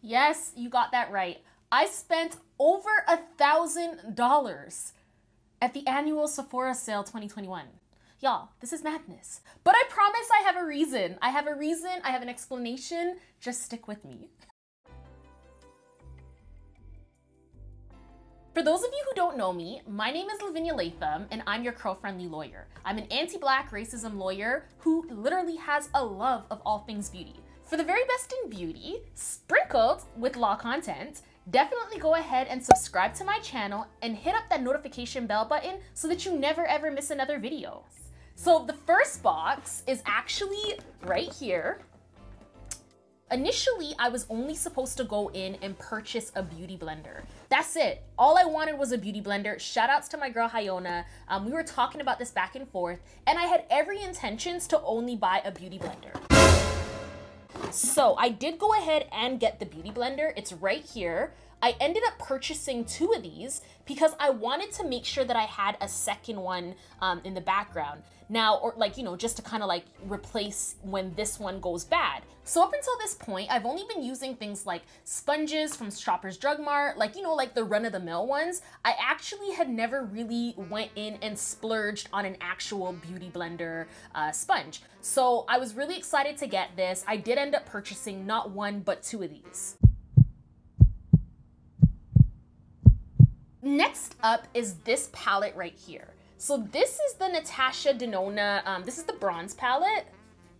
Yes, you got that right. I spent over $1,000 at the Annual Sephora Sale 2021. Y'all, this is madness. But I promise I have a reason. I have an explanation. Just stick with me. For those of you who don't know me, my name is Lavalier and I'm your curl-friendly lawyer. I'm an anti-Black racism lawyer who literally has a love of all things beauty. For the very best in beauty, sprinkled with law content, definitely go ahead and subscribe to my channel and hit up that notification bell button so that you never ever miss another video. So the first box is actually right here. Initially, I was only supposed to go in and purchase a beauty blender. That's it. All I wanted was a beauty blender. Shout outs to my girl Hyona. We were talking about this back and forth, and I had every intentions to only buy a beauty blender. So I did go ahead and get the beauty blender. It's right here. I ended up purchasing 2 of these because I wanted to make sure that I had a second one in the background. Now, or like, you know, just to kind of like replace when this one goes bad. So up until this point, I've only been using things like sponges from Shoppers Drug Mart, like, you know, like the run-of-the-mill ones. I actually had never really went in and splurged on an actual beauty blender sponge. So I was really excited to get this. I did end up purchasing not 1, but 2 of these. Next up is this palette right here. So this is the Natasha Denona, this is the bronze palette.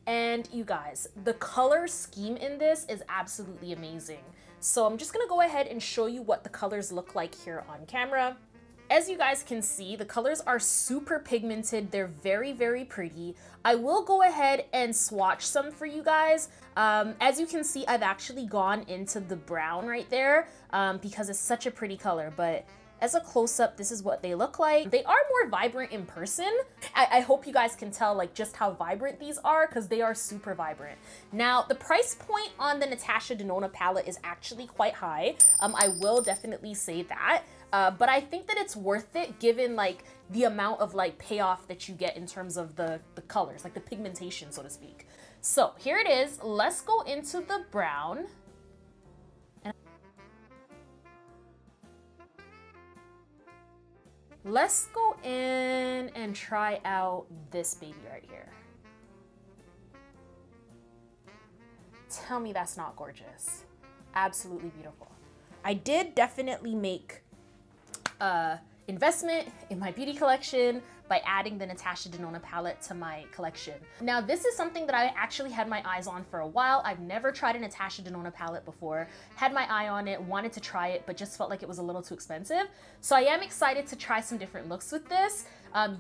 And you guys, the color scheme in this is absolutely amazing. So I'm just gonna go ahead and show you what the colors look like here on camera. As you guys can see, the colors are super pigmented. They're very, very pretty. I will go ahead and swatch some for you guys. As you can see, I've actually gone into the brown right there because it's such a pretty color, but as a close-up, this is what they look like. They are more vibrant in person. I hope you guys can tell like just how vibrant these are because they are super vibrant. Now, the price point on the Natasha Denona palette is actually quite high. I will definitely say that. But I think that it's worth it given like the amount of like payoff that you get in terms of the colors, like the pigmentation, so to speak. So here it is. Let's go into the brown. Let's go in and try out this baby right here. Tell me that's not gorgeous. Absolutely beautiful. I did definitely make investment in my beauty collection by adding the Natasha Denona palette to my collection. Now, this is something that I actually had my eyes on for a while. I've never tried a Natasha Denona palette before. Had my eye on it, wanted to try it, but just felt like it was a little too expensive. So I am excited to try some different looks with this.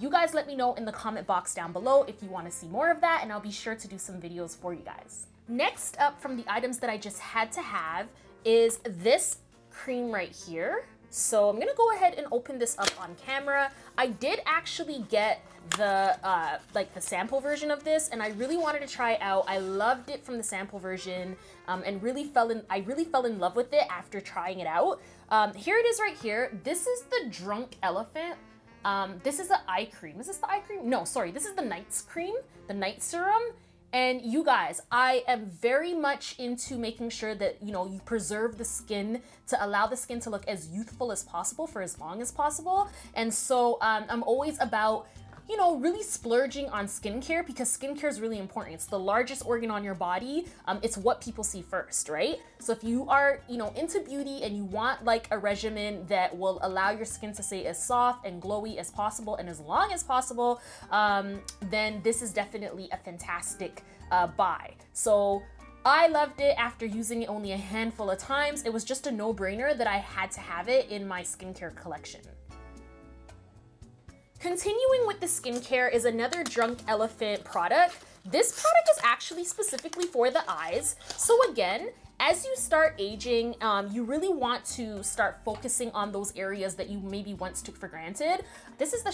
You guys let me know in the comment box down below if you want to see more of that, and I'll be sure to do some videos for you guys. Next up from the items that I just had to have is this cream right here. So I'm gonna go ahead and open this up on camera. I did actually get the like the sample version of this, and I really wanted to try it out. I loved it from the sample version, and I really fell in love with it after trying it out. Here it is right here. This is the Drunk Elephant. This is the eye cream. Is this the eye cream? No, sorry. This is the night's cream, the night serum. And you guys, I am very much into making sure that, you know, you preserve the skin to allow the skin to look as youthful as possible for as long as possible. And so I'm always about, you know, really splurging on skincare because skincare is really important. It's the largest organ on your body. It's what people see first, right? So if you are, you know, into beauty and you want like a regimen that will allow your skin to stay as soft and glowy as possible and as long as possible, then this is definitely a fantastic buy. So I loved it after using it only a handful of times. It was just a no-brainer that I had to have it in my skincare collection. Continuing with the skincare is another Drunk Elephant product. This product is actually specifically for the eyes. So again, as you start aging, you really want to start focusing on those areas that you maybe once took for granted. This is the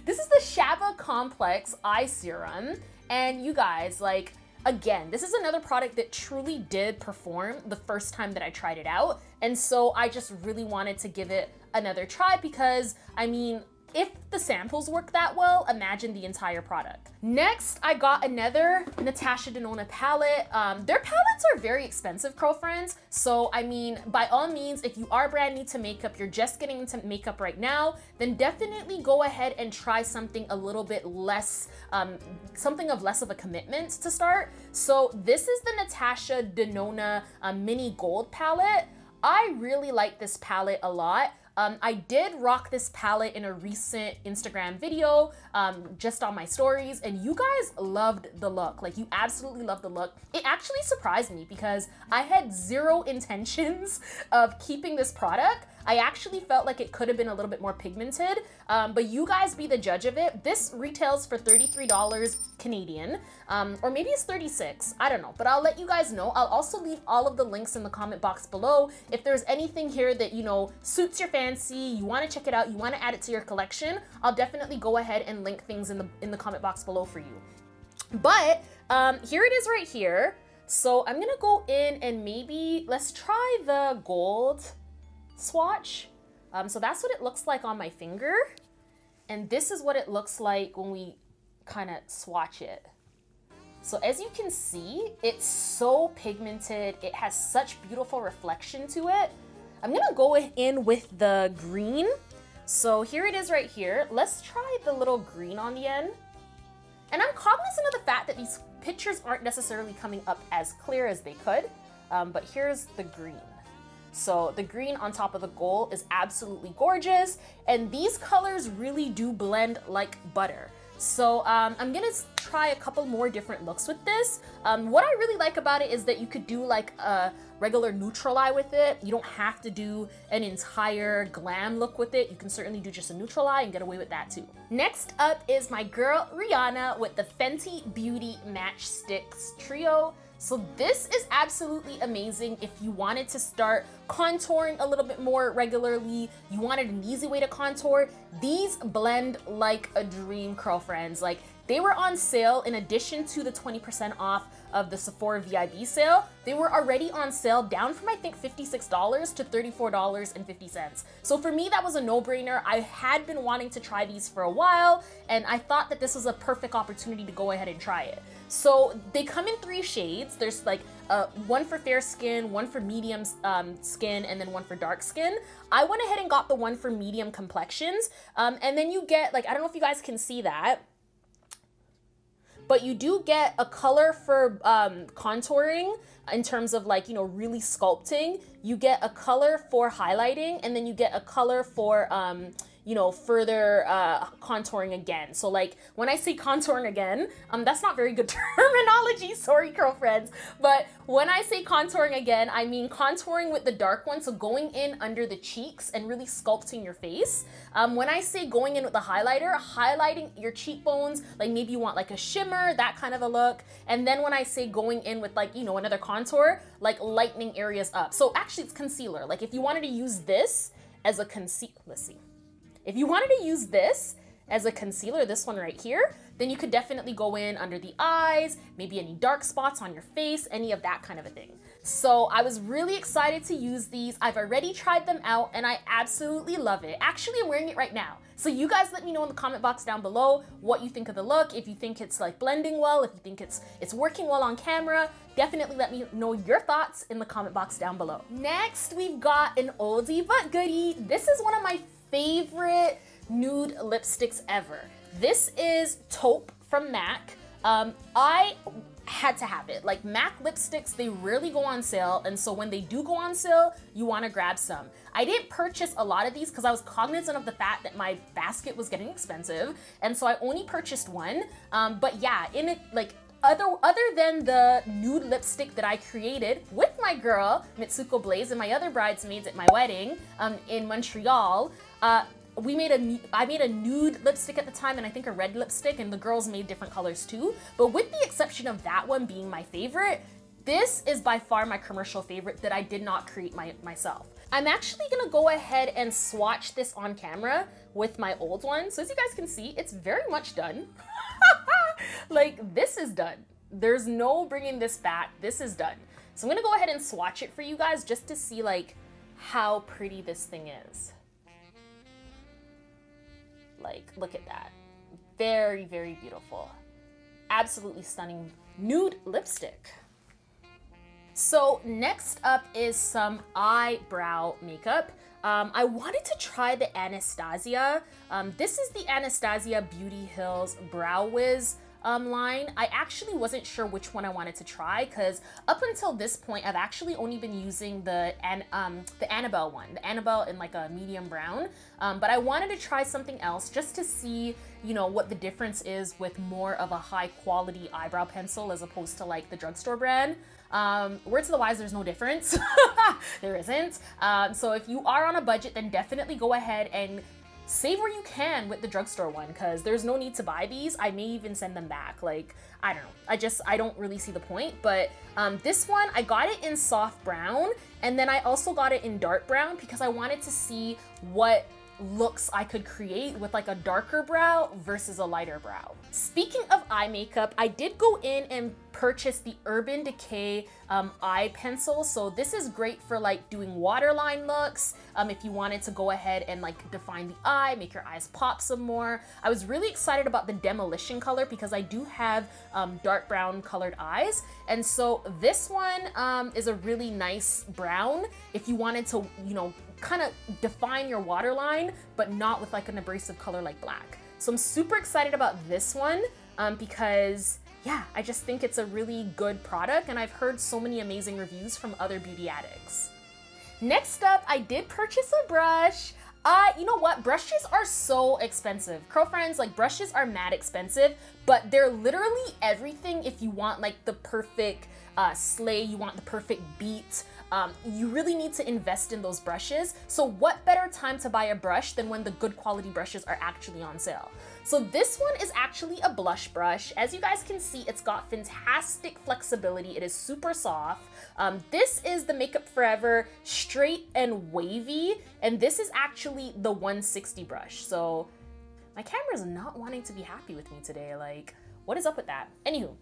This is the Shaba Complex Eye Serum. And you guys, like, again, this is another product that truly did perform the first time that I tried it out. And so I just really wanted to give it another try because, I mean, If the samples work that well, imagine the entire product. Next, I got another Natasha Denona palette. Their palettes are very expensive, curl friends. So, I mean, by all means, if you are brand new to makeup, you're just getting into makeup right now, then definitely go ahead and try something a little bit less, something of less of a commitment to start. So this is the Natasha Denona Mini Gold palette. I really like this palette a lot. I did rock this palette in a recent Instagram video, just on my stories, and you guys loved the look. Like, you absolutely loved the look. It actually surprised me because I had zero intentions of keeping this product. I actually felt like it could have been a little bit more pigmented, but you guys be the judge of it. This retails for $33 Canadian, or maybe it's 36, I don't know, but I'll let you guys know. I'll also leave all of the links in the comment box below. If there's anything here that, you know, suits your fancy, you want to check it out, you want to add it to your collection, I'll definitely go ahead and link things in the comment box below for you. But here it is right here. So I'm gonna go in and maybe let's try the gold swatch. So that's what it looks like on my finger, and this is what it looks like when we kind of swatch it. So as you can see, it's so pigmented. It has such beautiful reflection to it. I'm gonna go in with the green. So here it is right here. Let's try the little green on the end. And I'm cognizant of the fact that these pictures aren't necessarily coming up as clear as they could, but here's the green. So the green on top of the gold is absolutely gorgeous, and these colors really do blend like butter. So I'm gonna try a couple more different looks with this. What I really like about it is that you could do like a regular neutral eye with it. You don't have to do an entire glam look with it. You can certainly do just a neutral eye and get away with that too. Next up is my girl Rihanna with the Fenty Beauty Match Sticks Trio. So this is absolutely amazing if you wanted to start contouring a little bit more regularly, you wanted an easy way to contour. These blend like a dream, curl friends. Like, they were on sale in addition to the 20% off of the Sephora VIB sale. They were already on sale down from I think $56 to $34.50. So for me, that was a no-brainer. I had been wanting to try these for a while, and I thought that this was a perfect opportunity to go ahead and try it. So they come in 3 shades. There's like one for fair skin, one for medium skin, and then one for dark skin. I went ahead and got the one for medium complexions. And then you get, like, I don't know if you guys can see that, but you do get a color for contouring in terms of, like, you know, really sculpting. You get a color for highlighting, and then you get a color for you know, further contouring again. So like, when I say contouring again, that's not very good terminology, sorry girlfriends, but when I say contouring again, I mean contouring with the dark one, so going in under the cheeks and really sculpting your face. When I say going in with the highlighter, highlighting your cheekbones, like maybe you want like a shimmer, that kind of a look. And then when I say going in with, like, you know, another contour, like lightening areas up. So actually it's concealer. Like, if you wanted to use this as a concealer, let's see. If you wanted to use this as a concealer, this one right here, then you could definitely go in under the eyes, maybe any dark spots on your face, any of that kind of a thing. So I was really excited to use these. I've already tried them out and I absolutely love it. Actually, I'm wearing it right now. So you guys let me know in the comment box down below what you think of the look, if you think it's like blending well, if you think it's working well on camera. Definitely let me know your thoughts in the comment box down below. Next, we've got an oldie but goodie. This is one of my favorite nude lipsticks ever. This is Taupe from MAC. I had to have it. Like, MAC lipsticks, they rarely go on sale, and so when they do go on sale, you want to grab some. I didn't purchase a lot of these because I was cognizant of the fact that my basket was getting expensive, and so I only purchased one. But yeah, in it, like, other than the nude lipstick that I created with my girl Mitsuko Blaise and my other bridesmaids at my wedding in Montreal, I made a nude lipstick at the time, and I think a red lipstick, and the girls made different colors too. But with the exception of that one being my favorite, this is by far my commercial favorite that I did not create myself. I'm actually gonna go ahead and swatch this on camera with my old one. So as you guys can see, it's very much done. Like, this is done. There's no bringing this back. This is done. So I'm gonna go ahead and swatch it for you guys just to see, like, how pretty this thing is. Like, look at that. Very, very beautiful. Absolutely stunning nude lipstick. So next up is some eyebrow makeup. I wanted to try the Anastasia. This is the Anastasia Beauty Hills Brow Wiz line. I actually wasn't sure which one I wanted to try because up until this point, I've actually only been using the Annabelle one, the Annabelle in like a medium brown. But I wanted to try something else just to see, you know, what the difference is with more of a high quality eyebrow pencil as opposed to like the drugstore brand. Word to the wise, there's no difference. There isn't. So if you are on a budget, then definitely go ahead and save where you can with the drugstore one, because there's no need to buy these. I may even send them back. Like, I don't know. I don't really see the point. But this one, I got it in soft brown, and then I also got it in dark brown because I wanted to see what looks I could create with like a darker brow versus a lighter brow. Speaking of eye makeup, I did go in and purchase the Urban Decay eye pencil. So this is great for like doing waterline looks. If you wanted to go ahead and like define the eye, make your eyes pop some more. I was really excited about the Demolition color because I do have dark brown colored eyes. And so this one is a really nice brown if you wanted to, you know, kind of define your waterline, but not with like an abrasive color like black. So I'm super excited about this one because yeah, I just think it's a really good product and I've heard so many amazing reviews from other beauty addicts. Next up, I did purchase a brush. You know what? Brushes are so expensive. Curl friends, like brushes are mad expensive, but they're literally everything if you want like the perfect slay, you want the perfect beat. You really need to invest in those brushes. So what better time to buy a brush than when the good quality brushes are actually on sale? So this one is actually a blush brush. As you guys can see, it's got fantastic flexibility. It is super soft. This is the Makeup Forever Straight and Wavy, and this is actually the 160 brush. So my camera's not wanting to be happy with me today. Like, what is up with that? Anywho,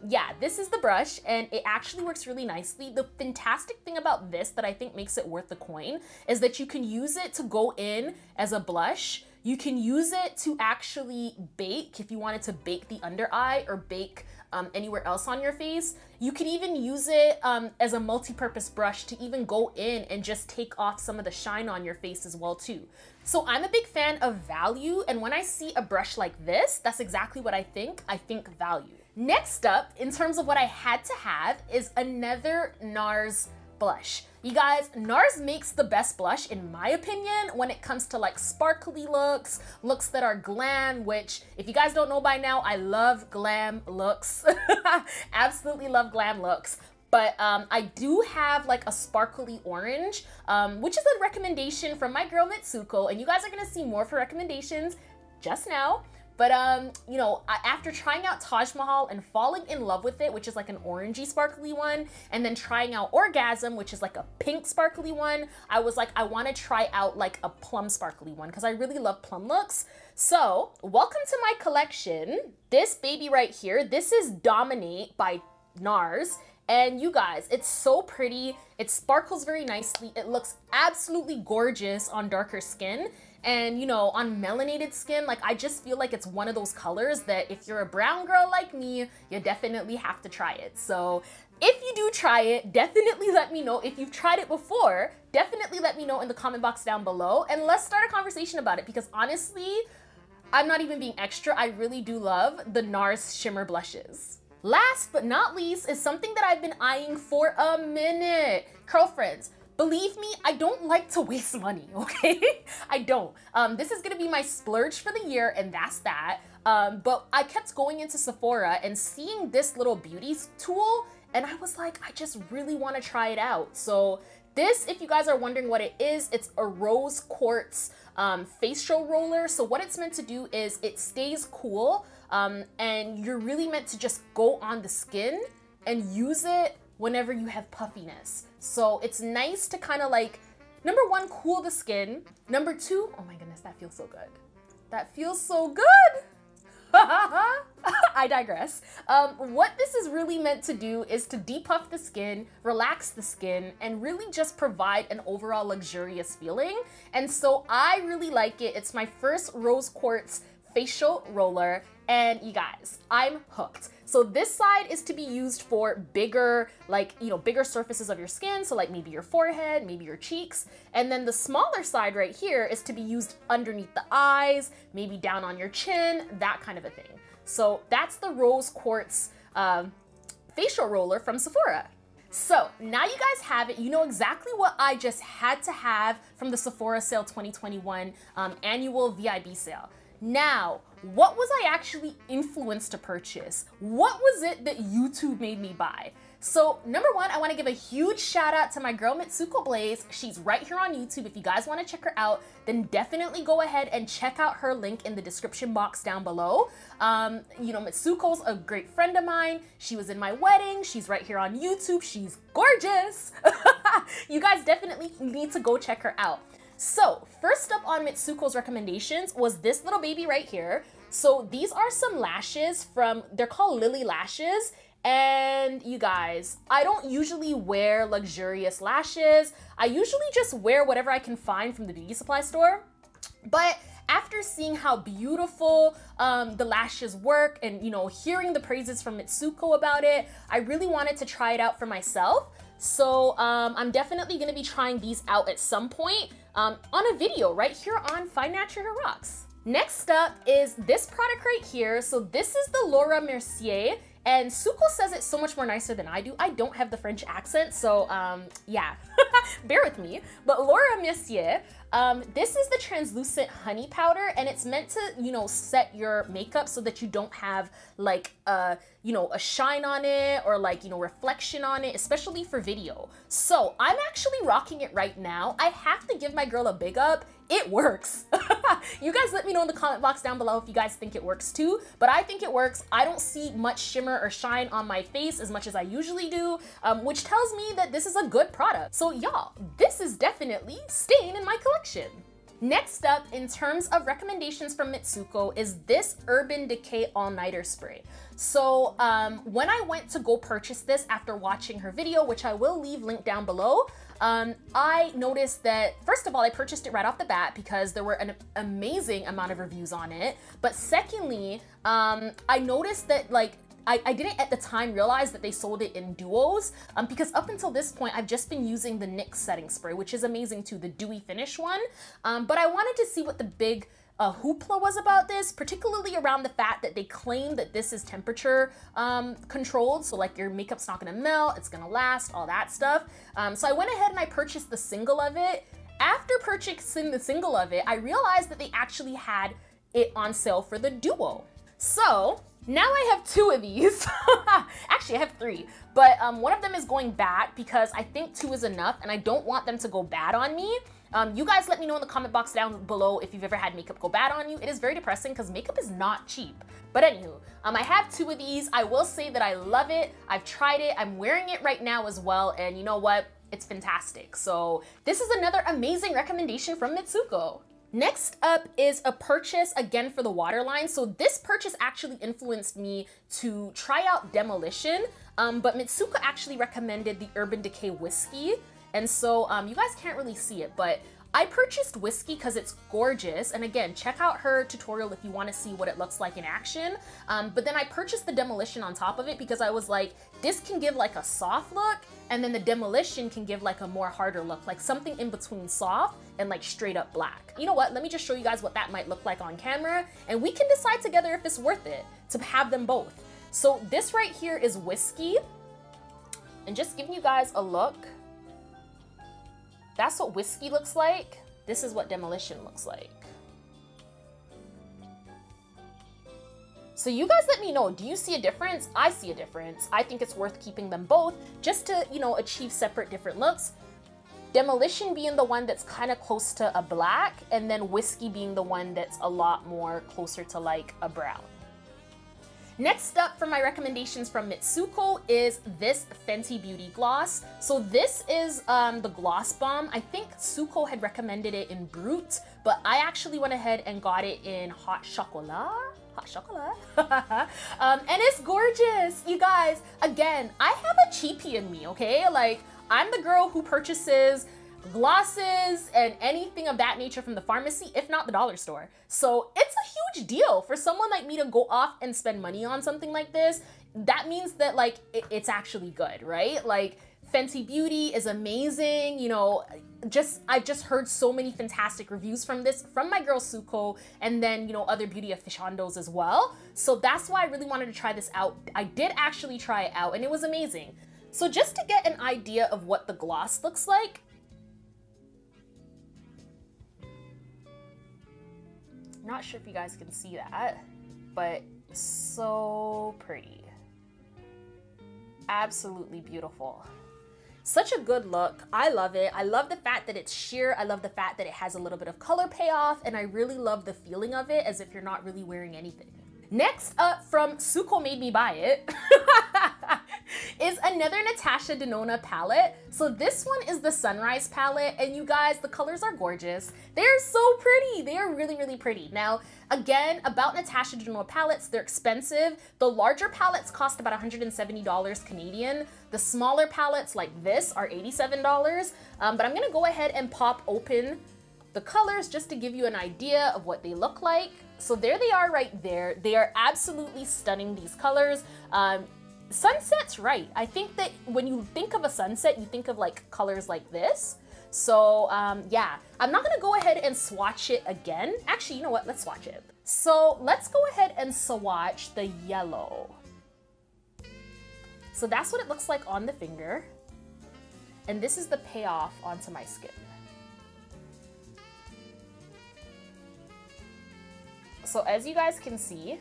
yeah, this is the brush and it actually works really nicely. The fantastic thing about this that I think makes it worth the coin is that you can use it to go in as a blush. You can use it to actually bake if you wanted to bake the under eye or bake anywhere else on your face. You could even use it as a multi-purpose brush to even go in and just take off some of the shine on your face as well too. So I'm a big fan of value, and when I see a brush like this, that's exactly what I think. I think value. Next up, in terms of what I had to have, is another NARS blush. You guys, NARS makes the best blush in my opinion when it comes to like sparkly looks, looks that are glam, which if you guys don't know by now, I love glam looks. Absolutely love glam looks. But I do have like a sparkly orange, which is a recommendation from my girl Mitsuko, and you guys are gonna see more for recommendations just now. But you know, after trying out Taj Mahal and falling in love with it, which is like an orangey sparkly one, and then trying out Orgasm, which is like a pink sparkly one, I was like, I want to try out like a plum sparkly one because I really love plum looks. So welcome to my collection. This baby right here, this is Dominate by NARS. And you guys, it's so pretty. It sparkles very nicely. It looks absolutely gorgeous on darker skin. And you know, on melanated skin, like I just feel like it's one of those colors that if you're a brown girl like me, you definitely have to try it. So if you do try it, definitely let me know. If you've tried it before, definitely let me know in the comment box down below. And let's start a conversation about it because honestly, I'm not even being extra. I really do love the NARS shimmer blushes. Last but not least is something that I've been eyeing for a minute. Curl friends, believe me, I don't like to waste money, okay? I don't. This is gonna be my splurge for the year and that's that. But I kept going into Sephora and seeing this little beauty tool and I was like, I just really wanna try it out. So this, if you guys are wondering what it is, it's a rose quartz facial roller. So what it's meant to do is it stays cool and you're really meant to just go on the skin and use it whenever you have puffiness. So it's nice to kind of like, number one, cool the skin. Number two, oh my goodness, that feels so good. That feels so good. I digress. What this is really meant to do is to depuff the skin, relax the skin, and really just provide an overall luxurious feeling. And so I really like it. It's my first rose quartz facial roller, and you guys, I'm hooked. So this side is to be used for bigger, like, you know, bigger surfaces of your skin. So like maybe your forehead, maybe your cheeks. And then the smaller side right here is to be used underneath the eyes, maybe down on your chin, that kind of a thing. So that's the rose quartz facial roller from Sephora. So now you guys have it. You know exactly what I just had to have from the Sephora Sale 2021 annual VIB sale. Now, what was I actually influenced to purchase? What was it that YouTube made me buy? So number one, I want to give a huge shout out to my girl Mitsuko Blaise. She's right here on YouTube. If you guys want to check her out, then definitely go ahead and check out her link in the description box down below. You know, Mitsuko's a great friend of mine. She was in my wedding. She's right here on YouTube. She's gorgeous. You guys definitely need to go check her out. So first up on Mitsuko's recommendations was this little baby right here. So these are some lashes from, they're called Lily lashes. And you guys, I don't usually wear luxurious lashes. I usually just wear whatever I can find from the beauty supply store. But after seeing how beautiful the lashes work and, you know, hearing the praises from Mitsuko about it, I really wanted to try it out for myself. So I'm definitely going to be trying these out at some point on a video right here on FNHROCKS. Next up is this product right here. So this is the Laura Mercier, and Suko says it so much more nicer than I do. I don't have the French accent, so yeah, bear with me. But Laura Mercier, this is the translucent honey powder, and it's meant to, you know, set your makeup so that you don't have like you know, a shine on it or like, you know, reflection on it, especially for video. So I'm actually rocking it right now. I have to give my girl a big up. It works. You guys let me know in the comment box down below if you guys think it works too, but I think it works. I don't see much shimmer or shine on my face as much as I usually do, which tells me that this is a good product. So y'all, this is definitely staying in my collection. Next up, in terms of recommendations from Mitsuko, is this Urban Decay All-Nighter Spray. So when I went to go purchase this after watching her video, which I will leave linked down below, I noticed that, first of all, I purchased it right off the bat because there were an amazing amount of reviews on it. But secondly, I noticed that like, I didn't at the time realize that they sold it in duos because up until this point, I've just been using the NYX setting spray, which is amazing too, the dewy finish one. But I wanted to see what the big hoopla was about this, particularly around the fact that they claim that this is temperature controlled. So like your makeup's not gonna melt, it's gonna last, all that stuff. So I went ahead and I purchased the single of it. After purchasing the single of it, I realized that they actually had it on sale for the duo. So now I have two of these. Actually, I have three, but one of them is going bad because I think two is enough and I don't want them to go bad on me. You guys let me know in the comment box down below if you've ever had makeup go bad on you. It is very depressing because makeup is not cheap. But anywho, I have two of these. I will say that I love it. I've tried it. I'm wearing it right now as well. And you know what? It's fantastic. So this is another amazing recommendation from Mitsuko. Next up is a purchase again for the waterline. So this purchase actually influenced me to try out Demolition, but Mitsuko actually recommended the Urban Decay Whiskey. And so you guys can't really see it, but I purchased Whiskey because it's gorgeous. And again, check out her tutorial if you want to see what it looks like in action. But then I purchased the Demolition on top of it because I was like, this can give like a soft look, and then the Demolition can give like a more harder look, like something in between soft and like straight up black. You know what? Let me just show you guys what that might look like on camera, and we can decide together if it's worth it to have them both. So this right here is Whiskey, and just giving you guys a look. That's what Whiskey looks like. This is what Demolition looks like. So you guys let me know, do you see a difference? I see a difference. I think it's worth keeping them both just to, you know, achieve separate different looks. Demolition being the one that's kind of close to a black, and then Whiskey being the one that's a lot more closer to like a brown. Next up for my recommendations from Mitsuko is this Fenty Beauty Gloss. So this is the Gloss Bomb. I think Suko had recommended it in Brut, but I actually went ahead and got it in Hot Chocolat. hot chocolate. And it's gorgeous, you guys. Again, I have a cheapie in me, okay? Like, I'm the girl who purchases glosses and anything of that nature from the pharmacy, if not the dollar store. So it's a huge deal for someone like me to go off and spend money on something like this. That means that like it's actually good, right? Like Fenty Beauty is amazing. You know, I've just heard so many fantastic reviews from this, from my girl Mitsuko, and then, you know, other beauty aficionados as well. So that's why I really wanted to try this out. I did actually try it out and it was amazing. So just to get an idea of what the gloss looks like, not sure if you guys can see that, but so pretty. Absolutely beautiful. Such a good look. I love it. I love the fact that it's sheer. I love the fact that it has a little bit of color payoff, and I really love the feeling of it as if you're not really wearing anything. Next up from Mitsuko Made Me Buy It is another Natasha Denona palette. So this one is the Sunrise palette, and you guys, the colors are gorgeous. They're so pretty. They are really, really pretty. Now, again, about Natasha Denona palettes, they're expensive. The larger palettes cost about $170 Canadian. The smaller palettes like this are $87. But I'm gonna go ahead and pop open the colors just to give you an idea of what they look like. So there they are right there. They are absolutely stunning, these colors. Sunset's right. I think that when you think of a sunset, you think of like colors like this. So yeah, I'm not gonna go ahead and swatch it again. Actually, you know what? Let's swatch it. So let's go ahead and swatch the yellow. So that's what it looks like on the finger. And this is the payoff onto my skin. So as you guys can see,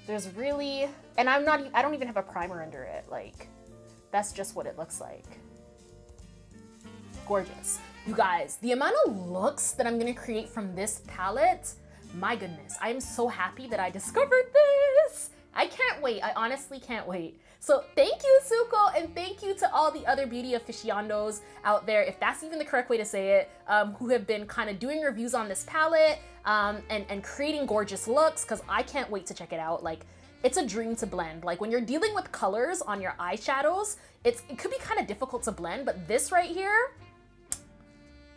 there's really, and I don't even have a primer under it. Like, that's just what it looks like. Gorgeous. You guys, the amount of looks that I'm gonna create from this palette, my goodness, I am so happy that I discovered this. I can't wait. I honestly can't wait. So thank you, Mitsuko, and thank you to all the other beauty aficionados out there, if that's even the correct way to say it, who have been kind of doing reviews on this palette and creating gorgeous looks, because I can't wait to check it out. Like, it's a dream to blend. Like, when you're dealing with colors on your eyeshadows, it could be kind of difficult to blend, but this right here,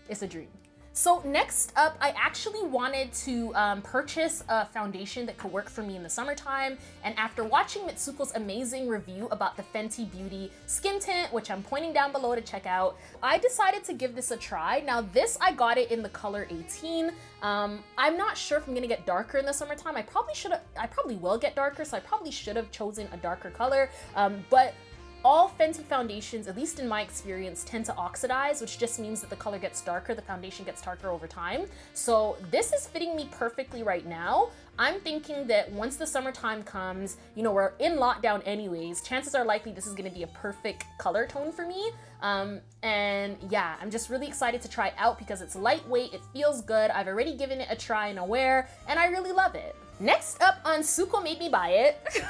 it's a dream. So next up, I actually wanted to purchase a foundation that could work for me in the summertime. And after watching Mitsuko's amazing review about the Fenty Beauty skin tint, which I'm pointing down below to check out, I decided to give this a try. Now this, I got it in the color 18. I'm not sure if I'm gonna get darker in the summertime. I probably will get darker, so I probably should have chosen a darker color. But all Fenty foundations, at least in my experience, tend to oxidize, which just means that the color gets darker, the foundation gets darker over time. So this is fitting me perfectly right now. I'm thinking that once the summertime comes, you know, we're in lockdown anyways, chances are likely this is gonna be a perfect color tone for me. And yeah, I'm just really excited to try it out because it's lightweight, it feels good, I've already given it a try and a wear, and I really love it. Next up on Mitsuko Made Me Buy It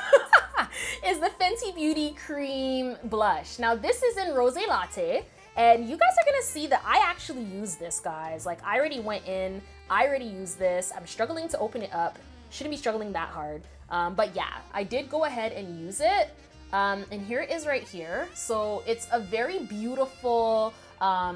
is the Fenty Beauty Cream Blush. Now this is in Rose Latte, and you guys are gonna see that I actually use this, guys. Like, I already went in, I already used this. I'm struggling to open it up. Shouldn't be struggling that hard. But yeah, I did go ahead and use it. And here it is right here. So it's a very beautiful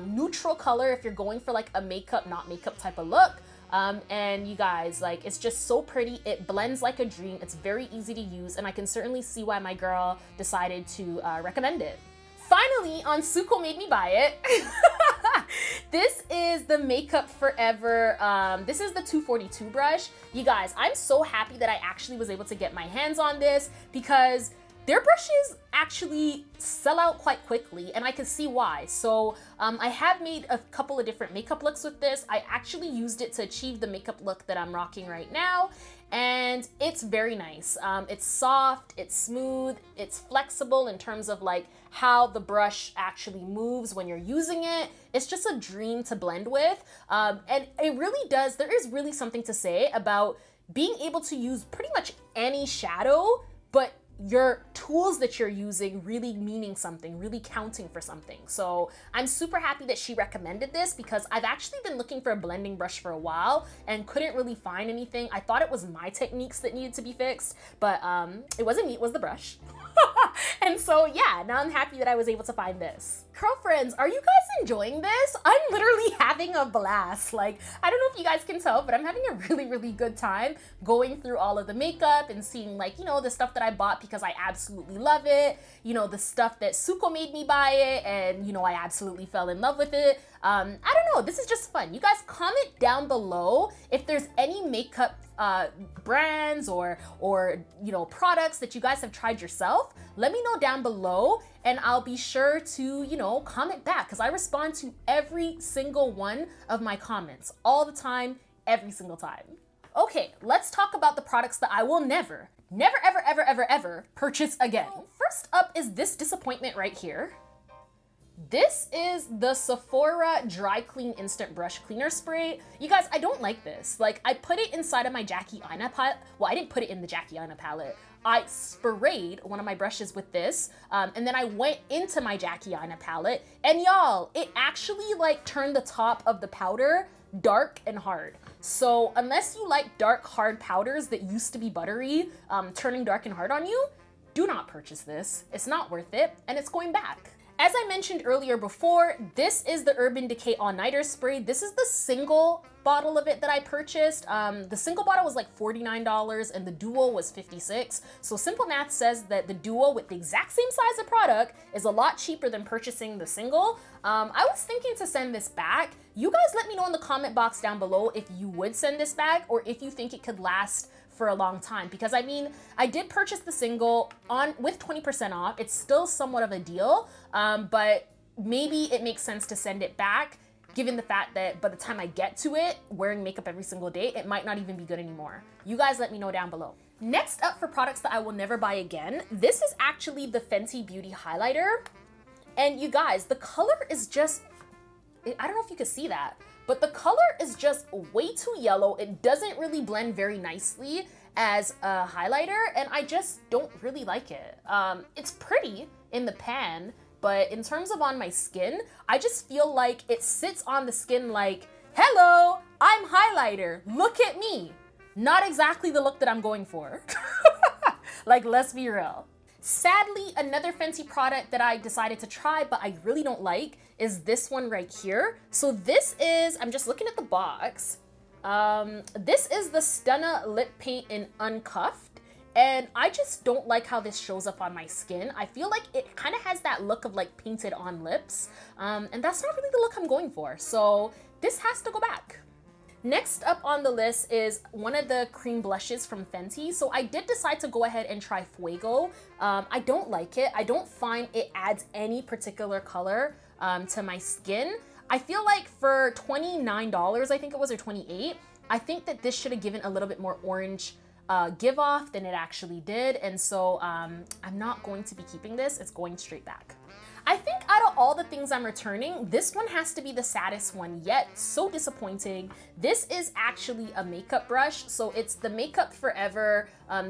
neutral color if you're going for like a makeup, not makeup type of look. And you guys, like, it's just so pretty. It blends like a dream. It's very easy to use, and I can certainly see why my girl decided to recommend it. Finally, on Mitsuko Made Me Buy It, this is the Makeup Forever. This is the 242 brush. You guys, I'm so happy that I actually was able to get my hands on this because their brushes actually sell out quite quickly, and I can see why. So I have made a couple of different makeup looks with this. I actually used it to achieve the makeup look that I'm rocking right now, and it's very nice. It's soft, it's smooth, it's flexible in terms of like how the brush actually moves when you're using it. It's just a dream to blend with, and it really does, there is really something to say about being able to use pretty much any shadow, but your tools that you're using really meaning something, really counting for something. So I'm super happy that she recommended this because I've actually been looking for a blending brush for a while and couldn't really find anything. I thought it was my techniques that needed to be fixed, but it wasn't me, it was the brush. And so yeah, now I'm happy that I was able to find this. Girlfriends, are you guys enjoying this? I'm literally having a blast. Like, I don't know if you guys can tell, but I'm having a really, really good time going through all of the makeup and seeing, like, you know, the stuff that I bought because I absolutely love it. You know, the stuff that Suko made me buy it and, you know, I absolutely fell in love with it. I don't know, this is just fun. You guys comment down below if there's any makeup brands or you know, products that you guys have tried yourself. Let me know down below and I'll be sure to, you know, comment back because I respond to every single one of my comments all the time, every single time. Okay, let's talk about the products that I will never ever purchase again. First up is this disappointment right here. This is the Sephora Dry Clean Instant Brush Cleaner Spray. You guys, I don't like this. Like, I put it inside of my Jackie Aina palette. Well, I didn't put it in the Jackie Aina palette. I sprayed one of my brushes with this, and then I went into my Jackie Aina palette, and y'all, it actually like turned the top of the powder dark and hard. So unless you like dark, hard powders that used to be buttery, turning dark and hard on you, do not purchase this. It's not worth it, and it's going back. As I mentioned earlier before, this is the Urban Decay All-Nighter Spray. This is the single bottle of it that I purchased. The single bottle was like $49 and the duo was $56. So simple math says that the duo with the exact same size of product is a lot cheaper than purchasing the single. I was thinking to send this back. You guys let me know in the comment box down below if you would send this back or if you think it could last for a long time, because I mean, I did purchase the single with 20% off. It's still somewhat of a deal, but maybe it makes sense to send it back given the fact that by the time I get to it, wearing makeup every single day, it might not even be good anymore. You guys let me know down below. Next up for products that I will never buy again, this is actually the Fenty Beauty Highlighter. And you guys, the color is just, I don't know if you can see that, but the color is just way too yellow. It doesn't really blend very nicely as a highlighter, and I just don't really like it. It's pretty in the pan, but in terms of on my skin, I just feel like it sits on the skin like, hello, I'm highlighter, look at me. Not exactly the look that I'm going for. Like, let's be real. Sadly, another Fenty product that I decided to try, but I really don't like, is this one right here. So this is, I'm just looking at the box. This is the Stunna Lip Paint in Uncuffed, and I just don't like how this shows up on my skin. I feel like it kind of has that look of like painted on lips, and that's not really the look I'm going for. So this has to go back. Next up on the list is one of the cream blushes from Fenty. So I did decide to go ahead and try Fuego. I don't like it. I don't find it adds any particular color to my skin. I feel like for $29, I think it was, or $28, I think that this should have given a little bit more orange give off than it actually did. And so I'm not going to be keeping this. It's going straight back. I think out of all the things I'm returning, this one has to be the saddest one yet. So disappointing. This is actually a makeup brush. So it's the Makeup Forever.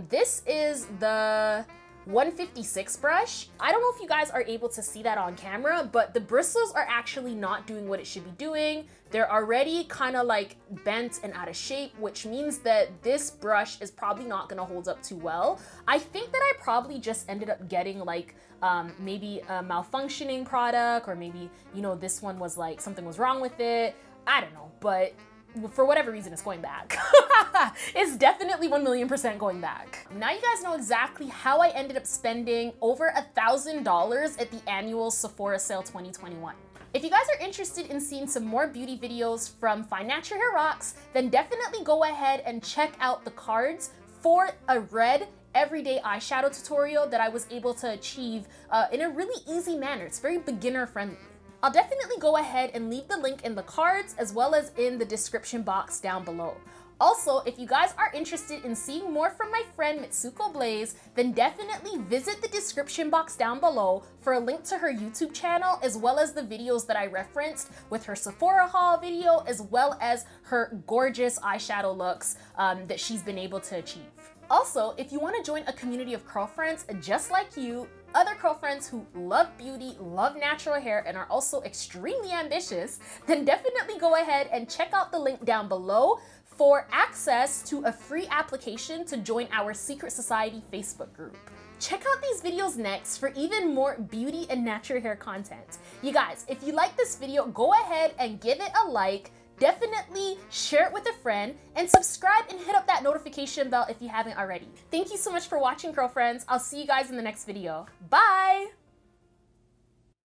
This is the 156 brush. I don't know if you guys are able to see that on camera, but the bristles are actually not doing what it should be doing. They're already kind of like bent and out of shape, which means that this brush is probably not gonna hold up too well. I think that I probably just ended up getting like maybe a malfunctioning product, or maybe, you know, this one was like something was wrong with it. I don't know, but for whatever reason, it's going back. It's definitely 1,000,000% going back. Now you guys know exactly how I ended up spending over $1,000 at the Annual Sephora Sale 2021. If you guys are interested in seeing some more beauty videos from FNHROCKS, then definitely go ahead and check out the cards for a red everyday eyeshadow tutorial that I was able to achieve in a really easy manner. It's very beginner friendly. I'll definitely go ahead and leave the link in the cards as well as in the description box down below. Also, if you guys are interested in seeing more from my friend Mitsuko Blaise, then definitely visit the description box down below for a link to her YouTube channel, as well as the videos that I referenced with her Sephora haul video, as well as her gorgeous eyeshadow looks that she's been able to achieve. Also, if you want to join a community of curl friends just like you, other curl friends who love beauty, love natural hair, and are also extremely ambitious, then definitely go ahead and check out the link down below for access to a free application to join our Secret Society Facebook group. Check out these videos next for even more beauty and natural hair content. You guys, if you like this video, go ahead and give it a like, definitely share it with a friend, and subscribe and hit up that notification bell if you haven't already. Thank you so much for watching, curl friends. I'll see you guys in the next video. Bye!